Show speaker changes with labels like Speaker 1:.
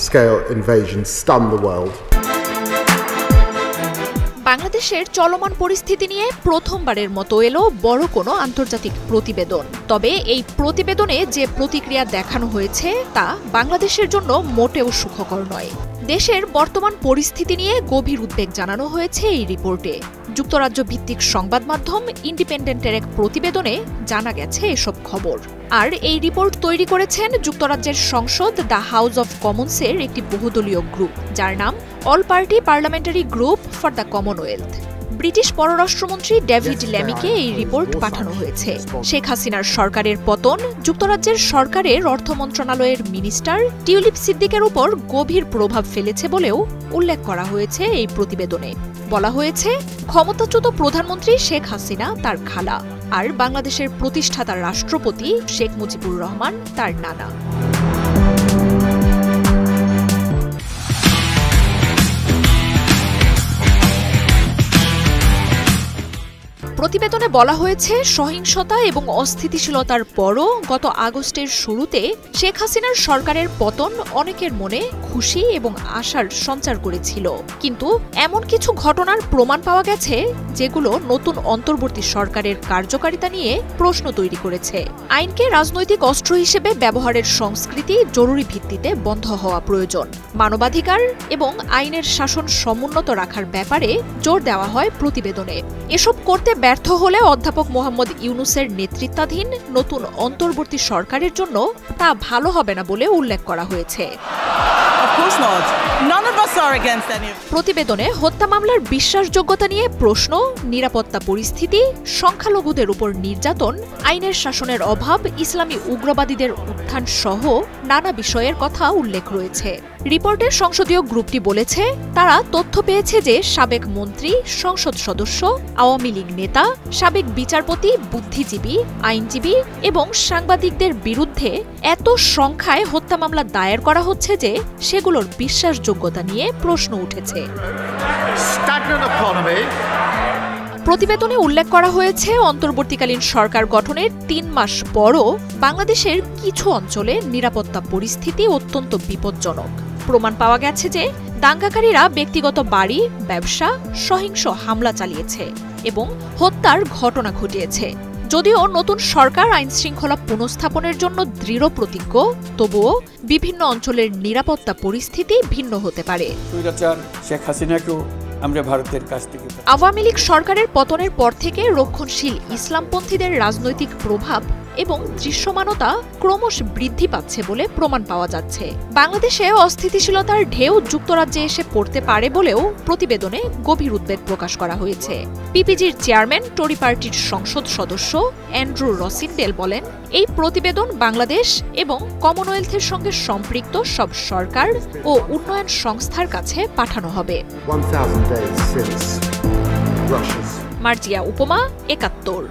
Speaker 1: scale invasion stunned the world.
Speaker 2: বাংলাদেশের চলমান পরিস্থিতি নিয়ে প্রথমবারের মতো এলো বড় কোনো আন্তর্জাতিক প্রতিবেদন। তবে এই প্রতিবেদনে যে প্রতিক্রিয়া দেখানো হয়েছে তা বাংলাদেশের জন্য মোটেও সুখকর নয়। দেশের বর্তমান পরিস্থিতি নিয়ে গভীর উদ্বেগ জানানো হয়েছে এই রিপোর্টে। যুক্তরাজ্য ভিত্তিক সংবাদ মাধ্যম ইন্ডিপেন্ডেন্টের এক প্রতিবেদনে জানা গেছে এসব খবর। আর এই রিপোর্ট তৈরি করেছেন যুক্তরাজ্যের সংসদ দ্য হাউস অব কমন্সের একটি বহুদলীয় গ্রুপ, যার নাম all party parliamentary group for the Commonwealth. British পররাষ্ট্রমন্ত্রী ডেভিড ল্যামিকে এই রিপোর্ট পাঠানো হয়েছে। শেখ হাসিনার সরকারের পতন যুক্তরাজ্যের সরকারের অর্থ মন্ত্রণালয়ের মিনিস্টার টিউলিপ সিদ্দিকের উপর গভীর প্রভাব ফেলেছে বলেও উল্লেখ করা হয়েছে এই প্রতিবেদনে। বলা হয়েছে, ক্ষমতাচ্যুত প্রধানমন্ত্রী শেখ হাসিনা তার খালা, আর বাংলাদেশের প্রতিষ্ঠাতা রাষ্ট্রপতি শেখ মুজিবুর রহমান তার নানা। প্রতিবেদনে বলা হয়েছে, সহিংসতা এবং অস্থিতিশীলতার পরও গত আগস্টের শুরুতে শেখ হাসিনার সরকারের পতন অনেকের মনে খুশি এবং আশার সঞ্চার করেছিল। কিন্তু এমন কিছু ঘটনার প্রমাণ পাওয়া গেছে যেগুলো নতুন অন্তর্বর্তী সরকারের কার্যকারিতা নিয়ে প্রশ্ন তৈরি করেছে। আইনকে রাজনৈতিক অস্ত্র হিসেবে ব্যবহারের সংস্কৃতি জরুরি ভিত্তিতে বন্ধ হওয়া প্রয়োজন। মানবাধিকার এবং আইনের শাসন সমুন্নত রাখার ব্যাপারে জোর দেওয়া হয় প্রতিবেদনে। এসব করতে ব্যর্থ হলে অধ্যাপক মোহাম্মদ ইউনূসের নেতৃত্বাধীন নতুন অন্তর্বর্তী সরকারের জন্য তা ভালো হবে না বলে উল্লেখ করা হয়েছে। প্রতিবেদনে হত্যা মামলার বিশ্বাসযোগ্যতা নিয়ে প্রশ্ন, নিরাপত্তা পরিস্থিতি, সংখ্যালঘুদের উপর নির্যাতন, আইনের শাসনের অভাব, ইসলামী উগ্রবাদীদের উত্থান সহ নানা বিষয়ের কথা উল্লেখ রয়েছে। রিপোর্টের সংসদীয় গ্রুপটি বলেছে, তারা তথ্য পেয়েছে যে সাবেক মন্ত্রী, সংসদ সদস্য, আওয়ামী লীগ নেতা, সাবেক বিচারপতি, বুদ্ধিজীবী, আইনজীবী এবং সাংবাদিকদের বিরুদ্ধে এত সংখ্যায় হত্যা মামলা দায়ের করা হচ্ছে যে সেগুলোর বিশ্বাসযোগ্যতা নিয়ে প্রশ্ন উঠেছে। প্রতিবেদনে উল্লেখ করা হয়েছে, অন্তর্বর্তীকালীন সরকার গঠনের ৩ মাস পরও বাংলাদেশের কিছু অঞ্চলে নিরাপত্তা পরিস্থিতি অত্যন্ত বিপজ্জনক। প্রমাণ পাওয়া গেছে যে দাঙ্গাকারীরা ব্যক্তিগত বাড়ি, ব্যবসা, সহিংস হামলা চালিয়েছে এবং হত্যার ঘটনা ঘটিয়েছে। যদিও নতুন সরকার আইনশৃঙ্খলা পুনঃস্থাপনের জন্য দৃঢ় প্রতিজ্ঞ, তবুও বিভিন্ন অঞ্চলের নিরাপত্তা পরিস্থিতি ভিন্ন হতে পারে। আওয়ামী লীগ সরকারের পতনের পর থেকে রক্ষণশীল ইসলামপন্থীদের রাজনৈতিক প্রভাব এবং দৃশ্যমানতা ক্রমশ বৃদ্ধি পাচ্ছে বলে প্রমাণ পাওয়া যাচ্ছে। বাংলাদেশে অস্থিতিশীলতার ঢেউ যুক্তরাজ্যে এসে পড়তে পারে বলেও প্রতিবেদনে গভীর উদ্বেগ প্রকাশ করা হয়েছে। পিপিজির চেয়ারম্যান, টরি পার্টির সংসদ সদস্য অ্যান্ড্রু রসিনডেল বলেন, এই প্রতিবেদন বাংলাদেশ এবং কমনওয়েলথের সঙ্গে সম্পৃক্ত সব সরকার ও উন্নয়ন সংস্থার কাছে পাঠানো হবে।
Speaker 1: days since Russia's
Speaker 2: মার্জিয়া উপমা, ৭১।